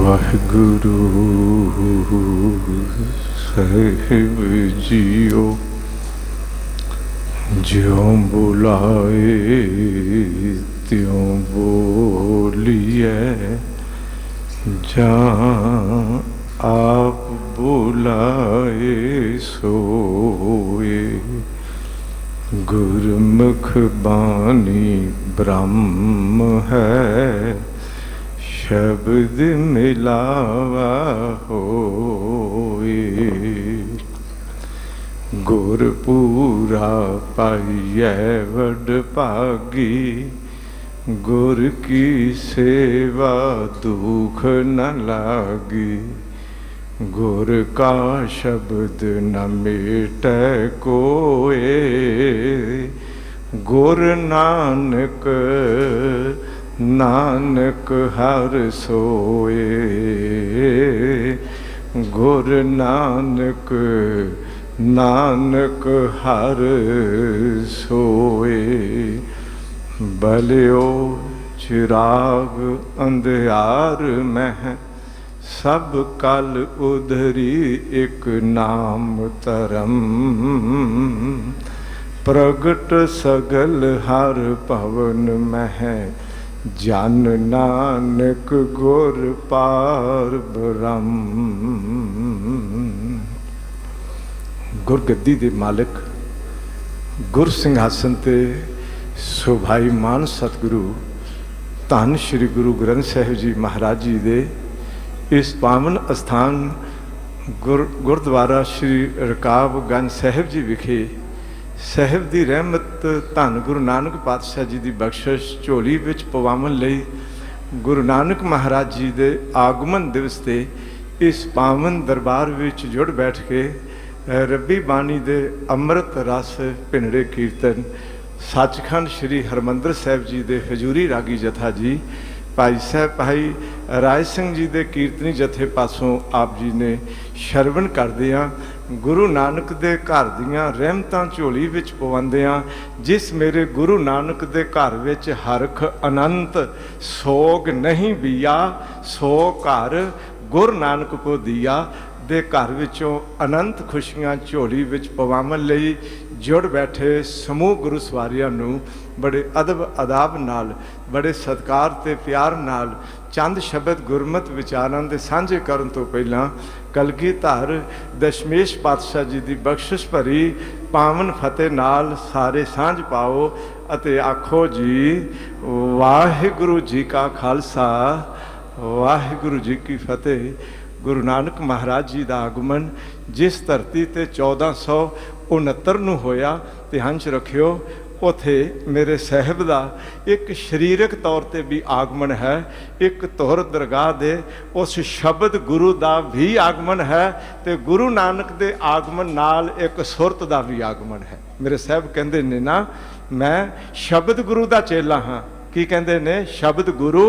वाहिगुरु साहिब जियो ज्यों बुलाए त्यों बोलिए, जहाँ आप बुलाए सोए। गुरमुख बानी ब्रह्म है, शब्द मिलावा होए। गुरपूरा पाइयै वड भागी, गुर की सेवा दुख न लागी। गुर का शब्द न मेटै कोए, गुर नानक नानक हर सोए। गुर नानक नानक हर सोए। बलियो चिराग अंधियार मह, सब कल उधरी एक नाम धरम। प्रगट सगल हर भवन मह, जन नानक गुर पार ब्रह्म। गुरगद्दी दे मालिक गुर सिंघासन ते शोभाईमान सतगुरु धन श्री गुरु ग्रंथ साहिब जी महाराज जी दे इस पावन अस्थान गुरुद्वारा श्री रकाबगंज साहिब जी विखे साहिब की रहमत धन गुरु नानक पातशाह जी की बख्शिश झोली विच पवावन लई गुरु नानक महाराज जी के आगमन दिवस से इस पावन दरबार विच जुड़ बैठ के रब्बी बाणी दे अमृत रस भिंडे कीर्तन सचखंड श्री हरमंदर साहिब जी के हजूरी रागी जथा जी भाई साहब भाई राय सिंह जी के कीर्तनी जथे पासों आप जी ने शरवण करदियां गुरु नानक दे घर दियां रहमतां झोली विच पवांदियां। जिस मेरे गुरु नानक दे घर विच हरख अनंत सोग नहीं बिया, सो घर गुरु नानक को दिया। दे घर विचों अनंत खुशियां झोली विच पवावन लई जुड़ बैठे समूह गुरु सवारियां नूं बड़े अदब अदाब नाल बड़े सत्कार ते प्यार नाल चंद शब्द गुरमत विचारां दे सांझे करन तो पहलां कलगीधर दशमेश पातशाह जी की बख्शिश भरी पावन फतेह नाल सारे सांझ पाओ अते आखो जी वाहिगुरु जी का खालसा वाहिगुरु जी की फतेह। गुरु नानक महाराज जी का आगमन जिस धरती ते 1469 नूं होया, ध्यान च रखियो उथे मेरे साहिब का एक शरीरक तौर पर भी आगमन है, एक तौर दरगाह दे उस शब्द गुरु का भी आगमन है, तो गुरु नानक दे आगमन नाल एक सुरत का भी आगमन है। मेरे साहिब कहते ने ना मैं शब्द गुरु का चेला हाँ, की कहते ने शब्द गुरु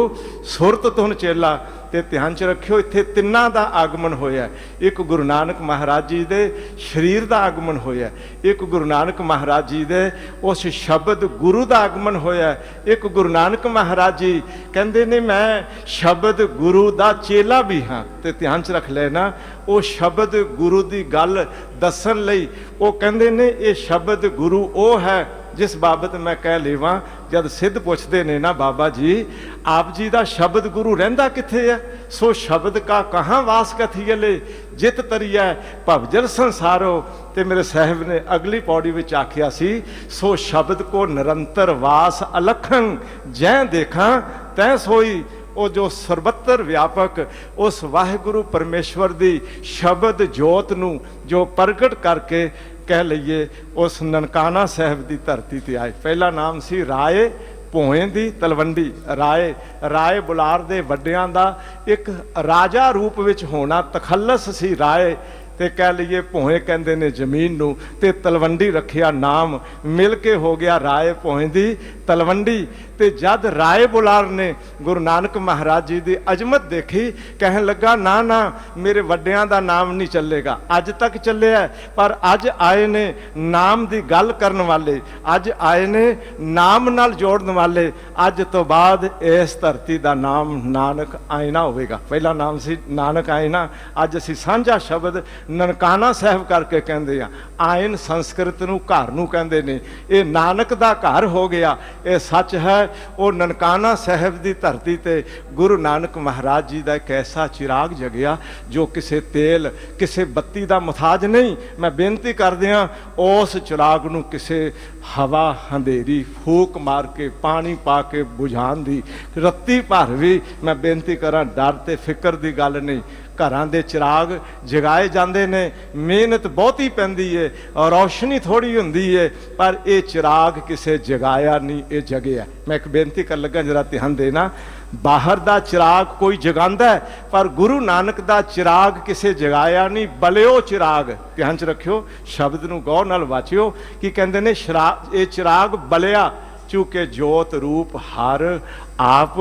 सुरत तुन चेला। तो ध्यान च रखियो इत्थे तिन्ना का आगमन होया, एक गुरु नानक महाराज जी दे शरीर का आगमन होया, एक गुरु नानक महाराज जी दे उस शब्द गुरु का आगमन होया, एक गुरु नानक महाराज जी कहते ने मैं शब्द गुरु का चेला भी हाँ। तो ध्यान च रख लेना वो शब्द गुरु की गल दसन लई वो कहते ने ये शब्द गुरु वो है जिस बाबत मैं कह लेवां जब सिद्ध पुछते ने ना बाबा जी आप जी का शब्द गुरु रहिंदा किथे है, सो शब्द का कहाँ वास कथियले जित तरिया भवजल संसारो। ते मेरे साहिब ने अगली पौड़ी विच आखिया सी सो शब्द को निरंतर वास अलखन जै देखा तै सोई। वो जो सर्वत्र व्यापक उस वाहिगुरु परमेश्वर दी शब्द जोत नूं जो प्रगट करके कह लीए उस ननकाना साहिब की धरती ते आए। पहला नाम सी राय भोए दी तलवंडी। राय राय बुलार दे वड्डियां दा एक राजा रूप विच होना तखल्लस सी राय। ते कह लीए भोए कहंदे ने जमीन नूं ते तलवंडी रखिया नाम मिल के हो गया राय भोए दी तलवंडी। ਤੇ ਜਦ ਰਾਏ ਬੁਲਾਰ ਨੇ ਗੁਰੂ ਨਾਨਕ ਮਹਾਰਾਜ ਜੀ ਦੀ ਅਜ਼ਮਤ ਦੇਖੀ, ਕਹਿਣ ਲੱਗਾ ਨਾ ਨਾ ਮੇਰੇ ਵੱਡਿਆਂ ਦਾ ਨਾਮ ਨਹੀਂ ਚੱਲੇਗਾ। ਅੱਜ ਤੱਕ ਚੱਲਿਆ, ਪਰ ਅੱਜ ਆਏ ਨੇ ਨਾਮ ਦੀ ਗੱਲ ਕਰਨ ਵਾਲੇ, ਅੱਜ ਆਏ ਨੇ ਨਾਮ ਨਾਲ ਜੋੜਨ ਵਾਲੇ। ਅੱਜ ਤੋਂ ਬਾਅਦ ਇਸ ਧਰਤੀ ਦਾ ਨਾਮ ਨਾਨਕ ਆਇਨਾ ਹੋਵੇਗਾ। ਪਹਿਲਾ ਨਾਮ ਸੀ ਨਾਨਕ ਆਇਨਾ, ਅੱਜ ਅਸੀਂ ਸਾਂਝਾ ਸ਼ਬਦ ਨਨਕਾਣਾ ਸਾਹਿਬ ਕਰਕੇ ਕਹਿੰਦੇ ਆ। ਆਇਨ ਸੰਸਕ੍ਰਿਤ ਨੂੰ ਘਰ ਨੂੰ ਕਹਿੰਦੇ ਨੇ, ਇਹ ਨਾਨਕ ਦਾ ਘਰ ਹੋ ਗਿਆ। ਇਹ ਸੱਚ ਹੈ। ਉਹ ਨਨਕਾਣਾ ਸਾਹਿਬ ਦੀ ਧਰਤੀ ਤੇ ਗੁਰੂ ਨਾਨਕ ਮਹਾਰਾਜ ਜੀ ਦਾ ਇੱਕ ਐਸਾ ਚਿਰਾਗ ਜਗਿਆ ਜੋ ਕਿਸੇ ਤੇਲ ਕਿਸੇ ਬੱਤੀ ਦਾ ਮੁਹਤਾਜ ਨਹੀਂ। ਮੈਂ ਬੇਨਤੀ ਕਰਦਿਆਂ ਉਸ ਚਿਰਾਗ ਨੂੰ ਕਿਸੇ ਹਵਾ ਹਨੇਰੀ ਫੂਕ ਮਾਰ ਕੇ ਪਾਣੀ ਪਾ ਕੇ ਬੁਝਾਉਣ ਦੀ ਰੱਤੀ ਭਰ ਵੀ ਮੈਂ ਬੇਨਤੀ ਕਰਾਂ ਡਰ ਤੇ ਫਿਕਰ ਦੀ ਗੱਲ ਨਹੀਂ। ਘਰਾਂ ਦੇ ਚਿਰਾਗ ਜਗਾਏ ਜਾਂਦੇ ਨੇ, ਮਿਹਨਤ ਬਹੁਤੀ ਪੈਂਦੀ ਹੈ ਔਰ ਰੌਸ਼ਨੀ ਥੋੜੀ ਹੁੰਦੀ ਹੈ, ਪਰ ਇਹ ਚਿਰਾਗ ਕਿਸੇ ਜਗਾਇਆ ਨਹੀਂ, ਇਹ ਜਗਿਆ। ਮੈਂ ਇੱਕ ਬੇਨਤੀ ਕਰਨ ਲੱਗਾ, ਜਰਾ ਧਿਆਨ ਦੇਣਾ। ਬਾਹਰ ਦਾ ਚਿਰਾਗ ਕੋਈ ਜਗਾਉਂਦਾ, ਪਰ ਗੁਰੂ ਨਾਨਕ ਦਾ ਚਿਰਾਗ ਕਿਸੇ ਜਗਾਇਆ ਨਹੀਂ, ਬਲਿਓ ਚਿਰਾਗ। ਧਿਆਨ 'ਚ ਰੱਖਿਓ, ਸ਼ਬਦ ਨੂੰ ਗੌਰ ਨਾਲ ਵਾਚਿਓ। ਕੀ ਕਹਿੰਦੇ ਨੇ? ਇਹ ਚਿਰਾਗ ਬਲਿਆ ਚੂਕੇ ਜੋਤ ਰੂਪ ਹਰ ਆਪ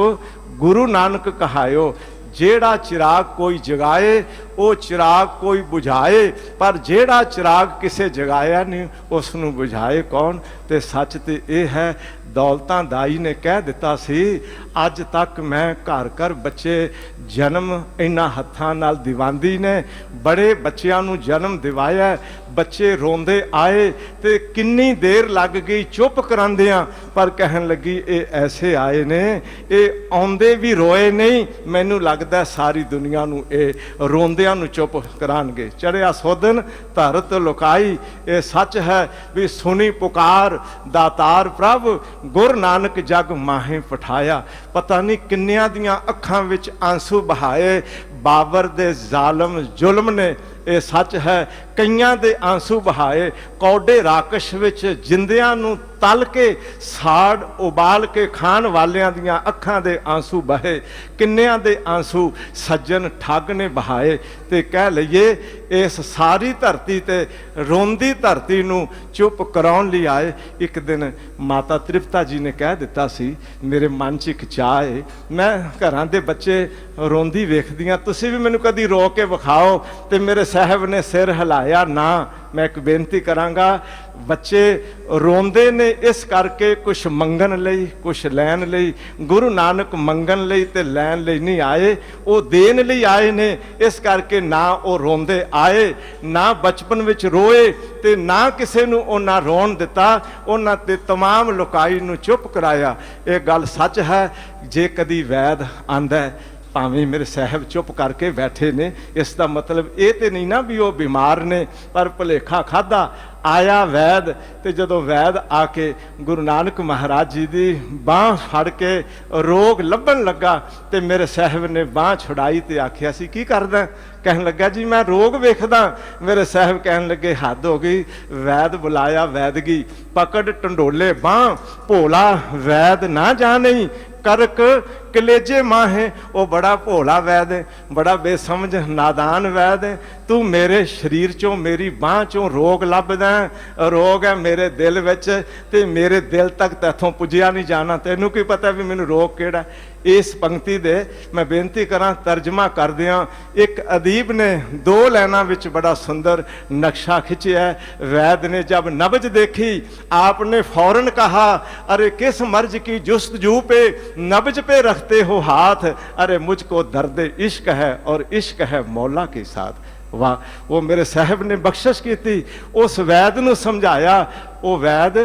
ਗੁਰੂ ਨਾਨਕ ਕਹਾਇਓ। ਜਿਹੜਾ ਚਿਰਾਗ ਕੋਈ ਜਗਾਏ ਉਹ ਚਿਰਾਗ ਕੋਈ ਬੁਝਾਏ, ਪਰ ਜਿਹੜਾ ਚਿਰਾਗ ਕਿਸੇ ਜਗਾਇਆ ਨਹੀਂ ਉਸ ਨੂੰ ਬੁਝਾਏ ਕੌਣ? ਤੇ ਸੱਚ ਤੇ ਇਹ ਹੈ, ਦੌਲਤਾਂ ਦਾਈ ਨੇ ਕਹਿ ਦਿੱਤਾ ਸੀ, ਅੱਜ ਤੱਕ ਮੈਂ ਘਰ ਘਰ ਬੱਚੇ ਜਨਮ ਇਹਨਾਂ ਹੱਥਾਂ ਨਾਲ ਦਿਵਾਉਂਦੀ ਨੇ, ਬੜੇ ਬੱਚਿਆਂ ਨੂੰ ਜਨਮ ਦਿਵਾਇਆ। ਬੱਚੇ ਰੋਂਦੇ ਆਏ ਤੇ ਕਿੰਨੀ ਦੇਰ ਲੱਗ ਗਈ ਚੁੱਪ ਕਰਾਉਂਦਿਆਂ, ਪਰ ਕਹਿਣ ਲੱਗੀ ਇਹ ਐਸੇ ਆਏ ਨੇ, ਇਹ ਆਉਂਦੇ ਵੀ ਰੋਏ ਨਹੀਂ। ਮੈਨੂੰ ਲੱਗਦਾ ਸਾਰੀ ਦੁਨੀਆ ਨੂੰ ਇਹ ਰੋਂਦਿਆਂ ਨੂੰ ਚੁੱਪ ਕਰਾਉਣਗੇ। ਚੜਿਆ ਸੋਧਨ ਧਰਤ ਲੁਕਾਈ। ਇਹ ਸੱਚ ਹੈ ਵੀ ਸੁਣੀ ਪੁਕਾਰ ਦਾਤਾਰ ਪ੍ਰਭ, ਗੁਰ ਨਾਨਕ ਜਗ ਮਾਹੇ ਪਠਾਇਆ। ਪਤਾ ਨਹੀਂ ਕਿੰਨਿਆਂ ਦੀਆਂ ਅੱਖਾਂ ਵਿੱਚ ਆਂਸੂ ਬਹਾਏ ਬਾਬਰ ਦੇ ਜ਼ਾਲਮ ਜ਼ੁਲਮ ਨੇ। ਇਹ ਸੱਚ ਹੈ, ਕਈਆਂ ਦੇ ਆਂਸੂ ਬਹਾਏ। ਕੌਡੇ ਰਾਕਸ਼ ਵਿੱਚ ਜਿੰਦਿਆਂ ਨੂੰ ਤਲ ਕੇ ਸਾੜ ਉਬਾਲ ਕੇ ਖਾਣ ਵਾਲਿਆਂ ਦੀਆਂ ਅੱਖਾਂ ਦੇ ਆਂਸੂ ਬਹੇ। ਕਿੰਨਿਆਂ ਦੇ ਆਂਸੂ ਸੱਜਣ ਠੱਗ ਨੇ ਬਹਾਏ। ਤੇ ਕਹਿ ਲਈਏ ਇਸ ਸਾਰੀ ਧਰਤੀ ਤੇ ਰੋਂਦੀ ਧਰਤੀ ਨੂੰ ਚੁੱਪ ਕਰਾਉਣ ਲਈ ਆਏ। ਇੱਕ ਦਿਨ ਮਾਤਾ ਤ੍ਰਿਪਤਾ ਜੀ ਨੇ ਕਹਿ ਦਿੱਤਾ ਸੀ, ਮੇਰੇ ਮਨ 'ਚ ਇੱਕ ਚਾਹ ਹੈ, ਮੈਂ ਘਰਾਂ ਦੇ ਬੱਚੇ ਰੋਂਦੀ ਵੇਖਦੀਆਂ, ਤੁਸੀਂ ਵੀ ਮੈਨੂੰ ਕਦੀ ਰੋ ਕੇ ਵਿਖਾਓ। ਤੇ ਮੇਰੇ ਸਾਹਿਬ ਨੇ ਸਿਰ ਹਿਲਾਇਆ ਨਾ। ਮੈਂ ਇੱਕ ਬੇਨਤੀ ਕਰਾਂਗਾ, ਬੱਚੇ ਰੋਂਦੇ ਨੇ ਇਸ ਕਰਕੇ ਕੁਛ ਮੰਗਣ ਲਈ ਕੁਛ ਲੈਣ ਲਈ। ਗੁਰੂ ਨਾਨਕ ਮੰਗਣ ਲਈ ਤੇ ਲੈਣ ਲਈ ਨਹੀਂ ਆਏ, ਉਹ ਦੇਣ ਲਈ ਆਏ ਨੇ। ਇਸ ਕਰਕੇ ਨਾ ਉਹ ਰੋਂਦੇ ਆਏ, ਨਾ ਬਚਪਨ ਵਿੱਚ ਰੋਏ ਤੇ ਨਾ ਕਿਸੇ ਨੂੰ ਉਹਨਾਂ ਰੋਣ ਦਿੱਤਾ। ਉਹਨਾਂ ਤੇ ਤਮਾਮ ਲੋਕਾਈ ਨੂੰ ਚੁੱਪ ਕਰਾਇਆ। ਇਹ ਗੱਲ ਸੱਚ ਹੈ। ਜੇ ਕਦੀ ਵੈਦ ਆਂਦਾ, ਭਾਵੇਂ ਮੇਰੇ ਸਾਹਿਬ ਚੁੱਪ ਕਰਕੇ ਬੈਠੇ ਨੇ, ਇਸ ਦਾ ਮਤਲਬ ਇਹ ਤੇ ਨਹੀਂ ਨਾ ਵੀ ਉਹ ਬਿਮਾਰ ਨੇ, ਪਰ ਭੁਲੇਖਾ ਖਾਧਾ। ਆਇਆ ਵੈਦ, ਤੇ ਜਦੋਂ ਵੈਦ ਆ ਕੇ ਗੁਰੂ ਨਾਨਕ ਮਹਾਰਾਜ ਜੀ ਦੀ ਬਾਂਹ ਫੜ ਕੇ ਰੋਗ ਲੱਭਣ ਲੱਗਾ, ਤੇ ਮੇਰੇ ਸਾਹਿਬ ਨੇ ਬਾਂਹ ਛੁਡਾਈ ਤੇ ਆਖਿਆ ਸੀ, ਕੀ ਕਰਦਾ? ਕਹਿਣ ਲੱਗਾ, ਜੀ ਮੈਂ ਰੋਗ ਵੇਖਦਾ। ਮੇਰੇ ਸਾਹਿਬ ਕਹਿਣ ਲੱਗੇ, ਹੱਦ ਹੋ ਗਈ। ਵੈਦ ਬੁਲਾਇਆ ਵੈਦਗੀ, ਪਕੜ ਟੰਡੋਲੇ ਬਾਂਹ, ਭੋਲਾ ਵੈਦ ਨਾ ਜਾਣੇ ਕਰਕ ਕਲੇਜੇ ਮਾਹੇ। ਉਹ ਬੜਾ ਭੋਲਾ ਵੈਦ ਹੈ, ਬੜਾ ਬੇਸਮਝ ਨਾਦਾਨ ਵੈਦ ਹੈ। ਤੂੰ ਮੇਰੇ ਸਰੀਰ ਚੋਂ ਮੇਰੀ ਬਾਂਹ ਚੋਂ ਰੋਗ ਲੱਭਦਾ। ਰੋਗ ਹੈ ਮੇਰੇ ਦਿਲ ਵਿੱਚ, ਤੇ ਮੇਰੇ ਦਿਲ ਤੱਕ ਤੈਥੋਂ ਪੁੱਜਿਆ ਨਹੀਂ ਜਾਣਾ। ਤੈਨੂੰ ਕੀ ਪਤਾ ਵੀ ਮੈਨੂੰ ਰੋਗ ਕਿਹੜਾ? ਇਸ ਪੰਕਤੀ ਦੇ ਮੈਂ ਬੇਨਤੀ ਕਰਾਂ, ਤਰਜਮਾ ਕਰਦਿਆਂ ਇੱਕ ਅਦੀਬ ਨੇ 2 ਲਾਈਨਾਂ ਵਿੱਚ ਬੜਾ ਸੁੰਦਰ ਨਕਸ਼ਾ ਖਿੱਚਿਆ। ਵੈਦ ਨੇ ਜਬ ਨਬਜ ਦੇਖੀ, आपने फौरन कहा, अरे किस मर्ज की जुस्तजू पे नब्ज पे रखते हो हाथ, अरे मुझको दर्द इश्क है और इश्क है मौला के साथ। वाह, वो मेरे साहब ने बख्शिश की। उस वैद नूं समझाया। वो वैद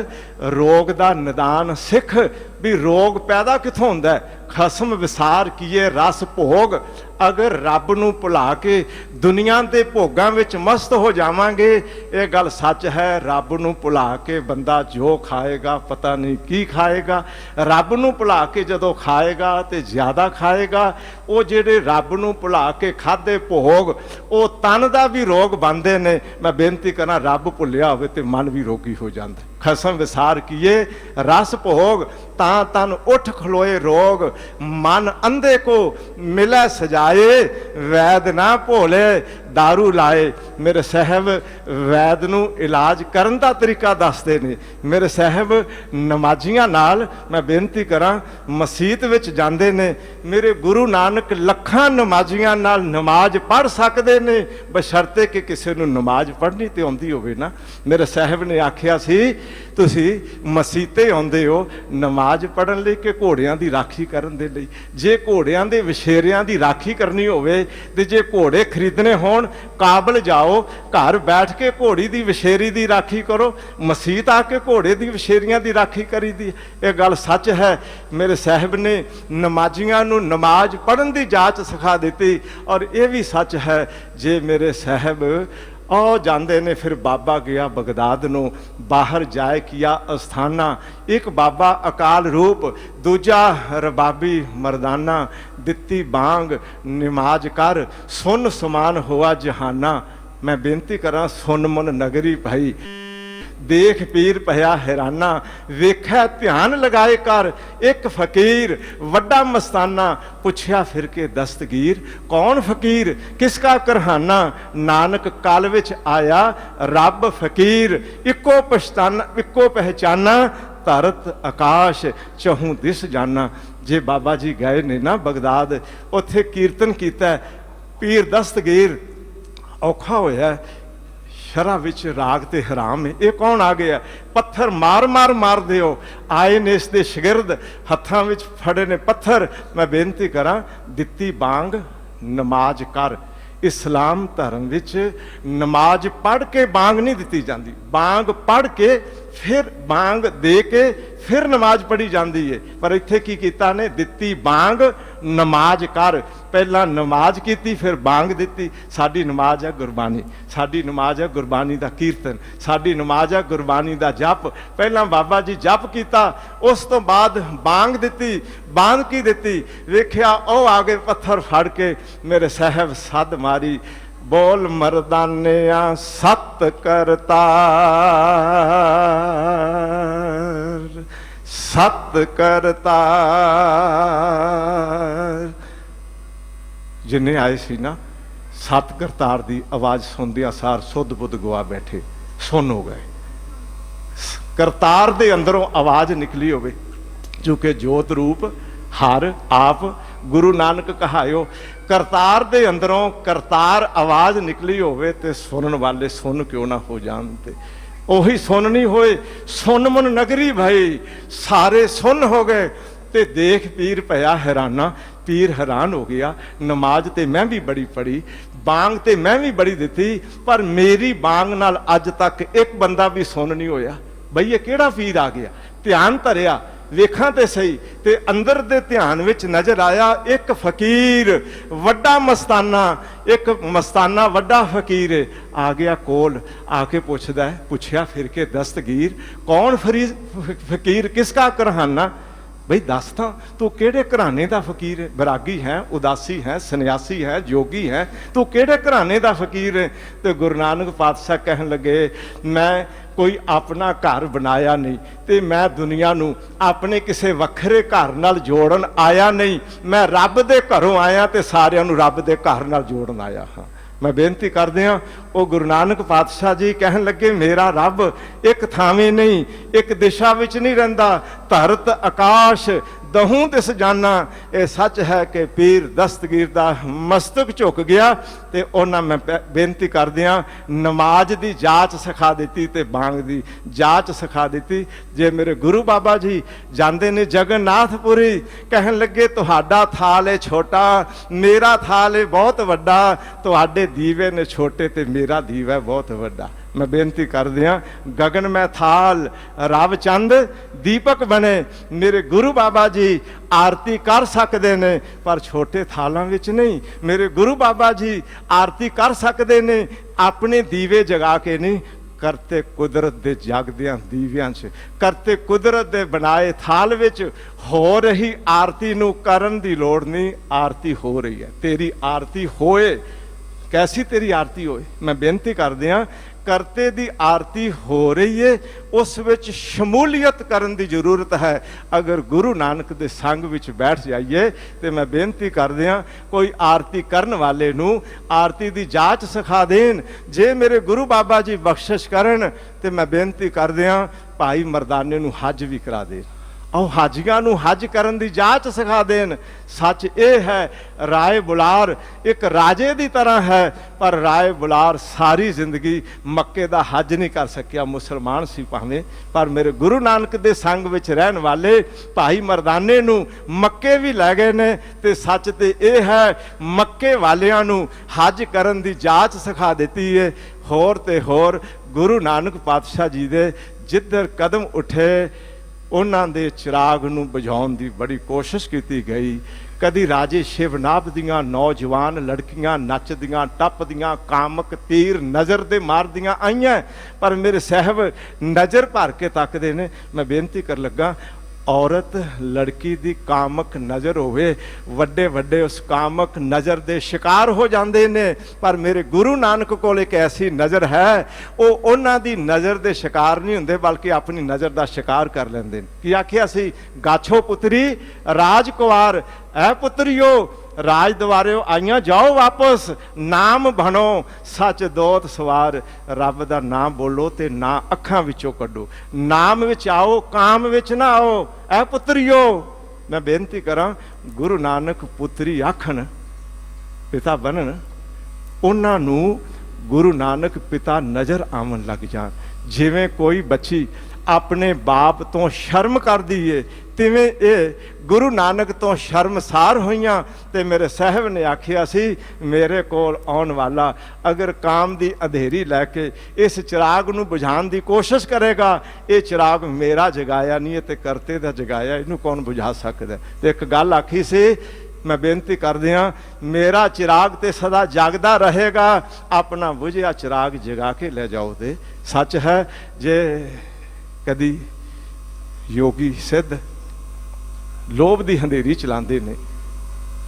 रोग दा निदान सिख भी रोग पैदा कित्थों हुंदा है। खसम विसार कीए रस भोग। अगर रब नूं भुला के दुनिया के भोगां विच मस्त हो जावांगे, ये गल सच है। रब नूं भुला के बंदा जो खाएगा पता नहीं की खाएगा। रब नूं भुला के जदों खाएगा तो ज़्यादा खाएगा। वो जिहड़े रब नूं भुला के खाधे भोग वो तन दा भी रोग बनते ने। मैं बेनती करा, रब भुलिया होवे ते मन भी रोगी हो जाता। खसम विसार किए रस भोग, ता तन उठ खलोए रोग। मन अंधे को मिले सजाए, वैद ना भोले दारू लाए। मेरे साहब वैद नूं इलाज करन दा तरीका दसदे ने। मेरे साहब नमाजियां नाल मैं बेनती करां, मसीत विच जांदे ने। मेरे गुरु नानक लखां नमाजियां नाल नमाज पढ़ सकदे ने, बशर्ते कि किसी नूं नमाज पढ़नी ते आउंदी होवे ना। मेरे साहब ने आखिया सी तुसी मसीते आउंदे हो नमाज पढ़न लई कि घोड़ियां दी राखी करन दे लई? जे घोड़ियां दे वछेरियां दी राखी करनी होवे ते जे घोड़े खरीदने होण, काबल जाओ, घर बैठ के घोड़ी दी वछेरी दी राखी करो। मसीत आके घोड़े दी वछेरियां दी राखी करी दी। ये गल सच है। मेरे साहब ने नमाजियां नूं नमाज पढ़न दी जाच सिखा दी। और ये भी सच है, जे मेरे साहब और जाते ने। फिर बाबा गया बगदाद नूं, बाहर जाए किया अस्थाना। एक बाबा अकाल रूप, दूजा रबाबी मरदाना। दित्ती बांग नमाज कर, सुन समान हुआ जहाना। मैं बेनती करा सुन मन नगरी भाई, देख पीर पया हैराना। वेख्या ध्यान लगाए कर एक फकीर, वड्डा मस्ताना। पुछया फिर के दस्तगीर, कौन फकीर किसका करहाना? नानक काल विच आया रब फकीर, इको पहचाना। धरत आकाश चहूं दिस जाना। जे बाबा जी गए ने ना बगदाद, उत्थे कीर्तन कीता, पीर दस्तगीर औखा होया। शरा विच राग ते हराम है। ये कौन आ गया? पत्थर मार मार मार दिओ। आए ने इसके शगिरद, हत्थां विच फड़े ने पत्थर। मैं बेनती करा दित्ती बांग नमाज कर। इस्लाम धर्म विच नमाज पढ़ के बांग नहीं दिती जाती, बांग पढ़ के फिर बांग दे के फिर नमाज पढ़ी जाती है। पर इत्थे की कीता ने? दित्ती बांग नमाज कर। पहला नमाज की फिर बांग दी। साडी नमाज है गुरबानी, साडी नमाज है गुरबानी का कीर्तन, साडी नमाज है गुरबानी का जप। पहला बाबा जी जप किया, उस तो बाद बांग दी। बांग की दी? वेख्या ओ आ गए पत्थर फड़ के। मेरे साहब सद मारी, बोल मरदानिया सत करतार, सत करतार। जिन्ने आए सी ना, सत करतार की आवाज़ सुनदिया सार सुध बुध गवा बैठे, सुन हो गए। करतार दे अंदरों आवाज़ निकली होवे, चूंकि जोत रूप हर आप गुरु नानक कहायो। करतार दे अंदरों करतार आवाज़ निकली होवे ते सुनन वाले सुन क्यों ना हो जानते? ओही सुन नहीं होए। सुन मन नगरी भाई, सारे सुन हो गए। ते देख पीर पया हैराना। पीर हैरान हो गया। नमाज ते मैं भी बड़ी पढ़ी, बांग ते मैं भी बड़ी दी, पर मेरी बांग नाल अज तक एक बंदा भी सुन नहीं होया। बई ये केड़ा पीर आ गया? ध्यान धरिया, वेखां ते सही, ते अंदर दे ध्यान विच नजर आया एक फकीर, वड्डा मस्ताना। एक मस्ताना वड्डा फकीर आ गया कोल, आके पुछया फिर के दस्तगीर, कौन फकीर किसका करहाना? बई दस तां तू केड़े घराने का फकीर है? बैरागी है, उदासी है, सन्यासी है, जोगी है, तू केड़े घराने का फकीर है? तो गुरु नानक पातशाह कहन लगे, मैं कोई अपना घर बनाया नहीं, तो मैं दुनिया नूं अपने किसी वखरे घर नाल जोड़न आया नहीं। मैं रब दे घरों आया तो सारियां नूं रब दे घर नाल जोड़न आया हाँ। मैं बेनती कर दिया, वो गुरु नानक पातशाह जी कहन लगे, मेरा रब एक थावे नहीं, एक दिशा विच नहीं रहिंदा, धरत आकाश दहूं दिस जाना। ये सच है कि पीर दस्तगीर दा मस्तक झुक गया। तो उन्हां मैं बेनती कर दिया, नमाज की जाच सिखा दी ते बांग की जाच सिखा दी। जे मेरे गुरु बाबा जी जाते ने जगन्नाथपुरी, कहन लगे तुहाडा थाल है छोटा, मेरा थाल है बहुत वड्डा, तुहाडे दीवे ने छोटे ते मेरा दीवा है बहुत वड्डा। मैं बेनती कर दिया, गगन में थाल रब चंद दीपक बने। मेरे गुरु बाबा जी आरती कर सकते ने, पर छोटे थालों विच नहीं। मेरे गुरु बाबा जी आरती कर सकते ने, अपने दीवे जगा के नहीं, करते कुदरत दे जागदियां दीवियां च, करते कुदरत दे बनाए थाल विच। हो रही आरती नूं करन दी लोड़ नहीं, आरती हो रही है। तेरी आरती होए, कैसी तेरी आरती होए। मैं बेनती कर दिया, ਕਰਤੇ ਦੀ ਆਰਤੀ ਹੋ ਰਹੀ ਹੈ, ਉਸ ਵਿੱਚ ਸ਼ਮੂਲੀਅਤ ਕਰਨ ਦੀ ਜ਼ਰੂਰਤ ਹੈ। ਅਗਰ ਗੁਰੂ ਨਾਨਕ ਦੇ ਸੰਗ ਵਿੱਚ ਬੈਠ ਜਾਈਏ ਤੇ ਮੈਂ ਬੇਨਤੀ ਕਰਦੇ ਹਾਂ, ਕੋਈ ਆਰਤੀ ਕਰਨ ਵਾਲੇ ਨੂੰ ਆਰਤੀ ਦੀ ਜਾਂਚ ਸਿਖਾ ਦੇਣ। ਜੇ ਮੇਰੇ ਗੁਰੂ ਬਾਬਾ ਜੀ ਬਖਸ਼ਿਸ਼ ਕਰਨ ਤੇ ਮੈਂ ਬੇਨਤੀ ਕਰਦੇ ਹਾਂ, ਭਾਈ ਮਰਦਾਨੇ ਨੂੰ ਹੱਜ ਵੀ ਕਰਾ ਦੇ। ਆਓ ਹਾਜੀਆਂ ਨੂੰ ਹੱਜ ਕਰਨ ਦੀ ਜਾਂਚ ਸਿਖਾ ਦੇਣ। ਸੱਚ ਇਹ ਹੈ, ਰਾਏ ਬੁਲਾਰ ਇੱਕ ਰਾਜੇ ਦੀ ਤਰ੍ਹਾਂ ਹੈ, ਪਰ ਰਾਏ ਬੁਲਾਰ ਸਾਰੀ ਜ਼ਿੰਦਗੀ ਮੱਕੇ ਦਾ ਹੱਜ ਨਹੀਂ ਕਰ ਸਕਿਆ। ਮੁਸਲਮਾਨ ਸੀ ਭਾਵੇਂ, ਪਰ ਮੇਰੇ ਗੁਰੂ ਨਾਨਕ ਦੇ ਸੰਗ ਵਿੱਚ ਰਹਿਣ ਵਾਲੇ ਭਾਈ ਮਰਦਾਨੇ ਨੂੰ ਮੱਕੇ ਵੀ ਲੈ ਗਏ ਨੇ। ਤੇ ਸੱਚ ਤੇ ਇਹ ਹੈ, ਮੱਕੇ ਵਾਲਿਆਂ ਨੂੰ ਹੱਜ ਕਰਨ ਦੀ ਜਾਂਚ ਸਿਖਾ ਦਿੱਤੀ ਹੈ। ਹੋਰ ਤੇ ਹੋਰ ਗੁਰੂ ਨਾਨਕ ਪਾਤਸ਼ਾਹ ਜੀ ਦੇ ਜਿੱਧਰ ਕਦਮ ਉੱਠੇ, ਉਹਨਾਂ ਦੇ ਚਿਰਾਗ ਨੂੰ ਬੁਝਾਉਣ ਦੀ ਬੜੀ ਕੋਸ਼ਿਸ਼ ਕੀਤੀ ਗਈ। ਕਦੀ ਰਾਜੇ ਸ਼ਿਵਨਾਥ ਦੀਆਂ ਨੌਜਵਾਨ ਲੜਕੀਆਂ ਨੱਚਦੀਆਂ ਟੱਪਦੀਆਂ ਕਾਮਕ ਤੀਰ ਨਜ਼ਰ ਦੇ ਮਾਰਦੀਆਂ ਆਈਆਂ, ਪਰ ਮੇਰੇ ਸਾਹਿਬ ਨਜ਼ਰ ਭਰ ਕੇ ਤੱਕਦੇ ਨੇ। ਮੈਂ ਬੇਨਤੀ ਕਰ ਲੱਗਾ, ਔਰਤ ਲੜਕੀ ਦੀ ਕਾਮਕ ਨਜ਼ਰ ਹੋਵੇ, ਵੱਡੇ ਵੱਡੇ ਉਸ ਕਾਮਕ ਨਜ਼ਰ ਦੇ ਸ਼ਿਕਾਰ ਹੋ ਜਾਂਦੇ ਨੇ, ਪਰ ਮੇਰੇ ਗੁਰੂ ਨਾਨਕ ਕੋਲ ਇੱਕ ਐਸੀ ਨਜ਼ਰ ਹੈ, ਉਹ ਉਹਨਾਂ ਦੀ ਨਜ਼ਰ ਦੇ ਸ਼ਿਕਾਰ ਨਹੀਂ ਹੁੰਦੇ, ਬਲਕਿ ਆਪਣੀ ਨਜ਼ਰ ਦਾ ਸ਼ਿਕਾਰ ਕਰ ਲੈਂਦੇ ਨੇ। ਕੀ ਆਖਿਆ ਸੀ, ਗਾਛੋ ਪੁੱਤਰੀ ਰਾਜਕੁਮਾਰ ਐ ਪੁੱਤਰੀਓ ਰਾਜ ਦਵਾਰਿਓ ਆਈਆਂ, ਜਾਓ ਵਾਪਸ, ਨਾਮ ਬਣੋ ਸੱਚ ਦੋਤ ਸਵਾਰ। ਰੱਬ ਦਾ ਨਾਮ ਬੋਲੋ ਤੇ ਨਾ ਅੱਖਾਂ ਵਿੱਚੋਂ ਕੱਢੋ, ਨਾਮ ਵਿੱਚ ਆਓ, ਕਾਮ ਵਿੱਚ ਨਾ ਆਓ। ਐ ਪੁੱਤਰੀਓ, ਮੈਂ ਬੇਨਤੀ ਕਰਾਂ, ਗੁਰੂ ਨਾਨਕ ਪੁੱਤਰੀ ਆਖਣ, ਪਿਤਾ ਬਣਨ, ਉਹਨਾਂ ਨੂੰ ਗੁਰੂ ਨਾਨਕ ਪਿਤਾ ਨਜ਼ਰ ਆਉਣ ਲੱਗ ਜਾਣ। ਜਿਵੇਂ ਕੋਈ ਬੱਚੀ ਆਪਣੇ ਬਾਪ ਤੋਂ ਸ਼ਰਮ ਕਰਦੀ ਏ, ਤਿਵੇਂ ਇਹ ਗੁਰੂ ਨਾਨਕ ਤੋਂ ਸ਼ਰਮਸਾਰ ਹੋਈਆਂ। ਤੇ ਮੇਰੇ ਸਾਹਿਬ ਨੇ ਆਖਿਆ ਸੀ, ਮੇਰੇ ਕੋਲ ਆਉਣ ਵਾਲਾ ਅਗਰ ਕਾਮ ਦੀ ਅੰਧੇਰੀ ਲੈ ਕੇ ਇਸ ਚਿਰਾਗ ਨੂੰ ਬੁਝਾਉਣ ਦੀ ਕੋਸ਼ਿਸ਼ ਕਰੇਗਾ, ਇਹ ਚਿਰਾਗ ਮੇਰਾ ਜਗਾਇਆ ਨਹੀਂ ਹੈ ਤੇ ਕਰਤੇ ਦਾ ਜਗਾਇਆ, ਇਹਨੂੰ ਕੌਣ ਬੁਝਾ ਸਕਦਾ। ਤੇ ਇੱਕ ਗੱਲ ਆਖੀ ਸੀ, ਮੈਂ ਬੇਨਤੀ ਕਰਦੇ ਹਾਂ, ਮੇਰਾ ਚਿਰਾਗ ਤੇ ਸਦਾ ਜਾਗਦਾ ਰਹੇਗਾ, ਆਪਣਾ ਬੁਝਿਆ ਚਿਰਾਗ ਜਗਾ ਕੇ ਲੈ ਜਾਓ। ਤੇ ਸੱਚ ਹੈ, ਜੇ ਕਦੀ ਯੋਗੀ ਸਿੱਧ ਲੋਭ ਦੀ ਹਨੇਰੀ ਚਲਾਉਂਦੇ ਨੇ,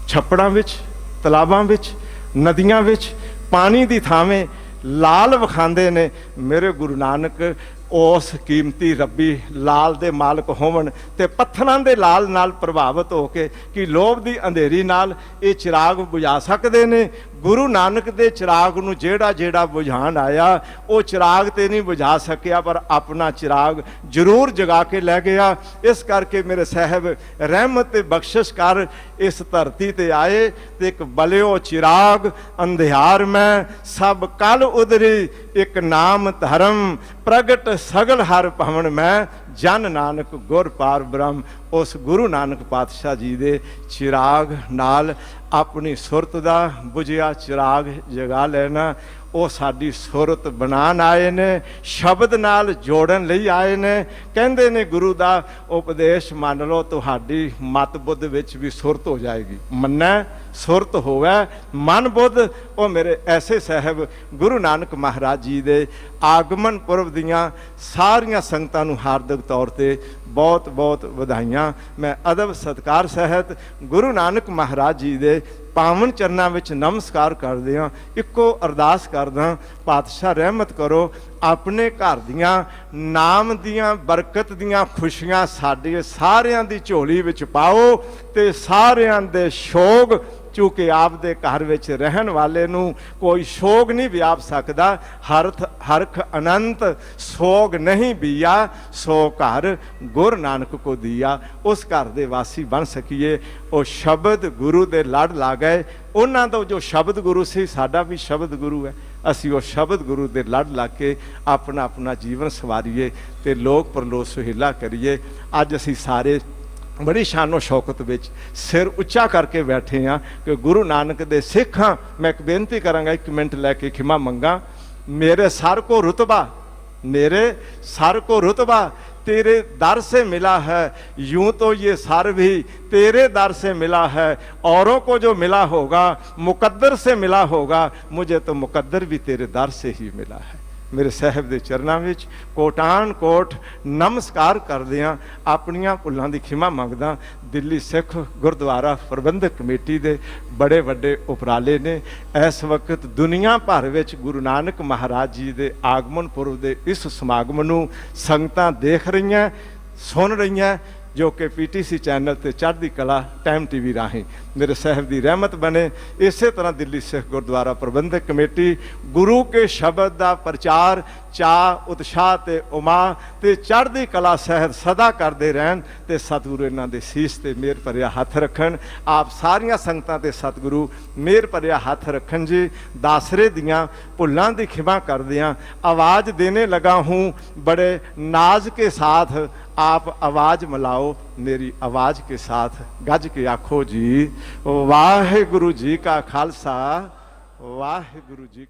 ਛੱਪੜਾਂ ਵਿੱਚ, ਤਲਾਬਾਂ ਵਿੱਚ, ਨਦੀਆਂ ਵਿੱਚ ਪਾਣੀ ਦੀ ਥਾਵੇਂ ਲਾਲ ਵਿਖਾਉਂਦੇ ਨੇ, ਮੇਰੇ ਗੁਰੂ ਨਾਨਕ ਉਸ ਕੀਮਤੀ ਰੱਬੀ ਲਾਲ ਦੇ ਮਾਲਕ ਹੋਵਣ ਤੇ ਪੱਥਰਾਂ ਦੇ ਲਾਲ ਨਾਲ ਪ੍ਰਭਾਵਿਤ ਹੋ ਕੇ ਕਿ ਲੋਭ ਦੀ ਅੰਧੇਰੀ ਨਾਲ ਇਹ ਚਿਰਾਗ ਬੁਝਾ ਸਕਦੇ ਨੇ। ਗੁਰੂ ਨਾਨਕ ਦੇ ਚਿਰਾਗ ਨੂੰ ਜਿਹੜਾ ਜਿਹੜਾ ਬੁਝਾਉਣ ਆਇਆ, ਉਹ ਚਿਰਾਗ ਤੇ ਨਹੀਂ ਬੁਝਾ ਸਕਿਆ, ਪਰ ਆਪਣਾ ਚਿਰਾਗ ਜ਼ਰੂਰ ਜਗਾ ਕੇ ਲੈ ਗਿਆ। ਇਸ ਕਰਕੇ ਮੇਰੇ ਸਾਹਿਬ ਰਹਿਮਤ ਤੇ ਬਖਸ਼ਿਸ਼ ਕਰ ਇਸ ਧਰਤੀ ਤੇ ਆਏ ਤੇ ਇੱਕ ਬਲਿਓ ਚਿਰਾਗ ਅੰਧਿਆਰ ਮੈਂ ਸਭ ਕਲ ਉਦਰੀ, ਇੱਕ ਨਾਮ ਧਰਮ ਪ੍ਰਗਟ ਸਗਲ ਹਰ ਭਵਨ ਮੈਂ, ਜਨ ਨਾਨਕ ਗੁਰ ਪਾਰ ਬ੍ਰਹਮ। ਉਸ ਗੁਰੂ ਨਾਨਕ ਪਾਤਸ਼ਾਹ ਜੀ ਦੇ ਚਿਰਾਗ ਨਾਲ ਆਪਣੀ ਸੁਰਤ ਦਾ ਬੁਝਿਆ ਚਿਰਾਗ ਜਗਾ ਲੈਣਾ। ਉਹ ਸਾਡੀ ਸੁਰਤ ਬਣਾਉਣ ਆਏ ਨੇ, ਸ਼ਬਦ ਨਾਲ ਜੋੜਨ ਲਈ ਆਏ ਨੇ। ਕਹਿੰਦੇ ਨੇ ਗੁਰੂ ਦਾ ਉਪਦੇਸ਼ ਮੰਨ ਲਓ, ਤੁਹਾਡੀ ਮਤ ਬੁੱਧ ਵਿੱਚ ਵੀ ਸੁਰਤ ਹੋ ਜਾਏਗੀ। ਮੰਨੈ ਸੁਰਤ ਹੋਵੇ ਮਨ ਬੁੱਧ। ਉਹ ਮੇਰੇ ਐਸੇ ਸਾਹਿਬ ਗੁਰੂ ਨਾਨਕ ਮਹਾਰਾਜ ਜੀ ਦੇ ਆਗਮਨ ਪੁਰਬ ਦੀਆਂ ਸਾਰੀਆਂ ਸੰਗਤਾਂ ਨੂੰ ਹਾਰਦਿਕ ਤੌਰ ਤੇ ਬਹੁਤ ਬਹੁਤ ਵਧਾਈਆਂ। ਮੈਂ ਅਦਬ ਸਤਿਕਾਰ ਸਹਿਤ ਗੁਰੂ ਨਾਨਕ ਮਹਾਰਾਜ ਜੀ ਦੇ ਪਾਵਨ ਚਰਨਾਂ ਵਿੱਚ ਨਮਸਕਾਰ ਕਰਦੇ ਹਾਂ। ਇੱਕੋ ਅਰਦਾਸ ਕਰਦਾ, ਪਾਤਸ਼ਾਹ ਰਹਿਮਤ ਕਰੋ, ਆਪਣੇ ਘਰ ਦੀਆਂ ਨਾਮ ਦੀਆਂ ਬਰਕਤ ਦੀਆਂ ਖੁਸ਼ੀਆਂ ਸਾਡੇ ਸਾਰਿਆਂ ਦੀ ਝੋਲੀ ਵਿੱਚ ਪਾਓ ਤੇ ਸਾਰਿਆਂ ਦੇ ਸ਼ੋਗ, ਚੂँकि ਆਪਦੇ ਘਰ ਵਿੱਚ ਰਹਿਣ ਵਾਲੇ ਨੂੰ ਕੋਈ ਸ਼ੋਗ ਨਹੀਂ ਵਿਆਪ ਸਕਦਾ। ਹਰਖ ਅਨੰਤ ਸੋਗ ਨਹੀਂ ਬੀਆ, ਸੋ ਘਰ ਗੁਰ ਨਾਨਕ ਕੋ ਦੀਆ। ਉਸ ਘਰ ਦੇ ਵਾਸੀ ਬਣ ਸਕੀਏ। ਉਹ ਸ਼ਬਦ ਗੁਰੂ ਦੇ ਲੜ ਲਾ ਗਏ। ਉਹਨਾਂ ਦਾ ਜੋ ਸ਼ਬਦ ਗੁਰੂ ਸੀ, ਸਾਡਾ ਵੀ ਸ਼ਬਦ ਗੁਰੂ ਹੈ। ਅਸੀਂ ਉਹ ਸ਼ਬਦ ਗੁਰੂ ਦੇ ਲੜ ਲਾ ਕੇ ਆਪਣਾ ਆਪਣਾ ਜੀਵਨ ਸਵਾਰੀਏ ਤੇ ਲੋਕ ਪਰਲੋਕ ਸੁਹੇਲਾ ਕਰੀਏ। ਅੱਜ ਅਸੀਂ ਸਾਰੇ ਬੜੀ ਸ਼ਾਨੋ ਸ਼ੌਕਤ ਵਿੱਚ ਸਿਰ ਉੱਚਾ ਕਰਕੇ ਬੈਠੇ ਹਾਂ ਕਿ ਗੁਰੂ ਨਾਨਕ ਦੇ ਸਿੱਖ ਹਾਂ। ਮੈਂ ਇੱਕ ਬੇਨਤੀ ਕਰਾਂਗਾ, 1 ਮਿੰਟ ਲੈ ਕੇ ਖਿਮਾ ਮੰਗਾ। ਮੇਰੇ ਸਰ ਕੋ ਰੁਤਬਾ, मेरे सर को रुतबा तेरे दर से मिला है, यूं तो ये सर भी तेरे दर से मिला है। औरों को जो मिला होगा मुकद्दर से मिला होगा, मुझे तो मुकद्दर भी तेरे दर से ही मिला है। मेरे साहब के चरणों में कोटान कोट नमस्कार करदियां अपनियां भुल्लां दी खिमा मंगदा। दिल्ली सिख गुरुद्वारा प्रबंधक कमेटी के बड़े वड्डे उपराले ने इस वक्त दुनिया भर में गुरु नानक महाराज जी के आगमन पुरब के इस समागम नूं संगतां देख रही सुन रही, जो कि PTC चैनल ते चढ़दी कला टाइम TV राही मेरे साहब की रहमत बने। इस तरह दिल्ली सिख गुरुद्वारा प्रबंधक कमेटी गुरु के शब्द का प्रचार चाह उत्साह ते उमा ते चढ़दी कला सहत सदा करते रहन ते सतगुरु इन्हां दे सीस ते मेहर भरिया हथ रखन। आप सारिया संगतां ते सतगुरु मेहर भरिया हथ रखन जी। दासरे दियां भुल्लां दी खिमा करदियां आवाज़ देने लगा हूँ, बड़े नाज के साथ आप आवाज़ मिलाओ, मेरी आवाज़ के साथ गज के आखो जी वाहिगुरु जी का खालसा वाहिगुरु जी।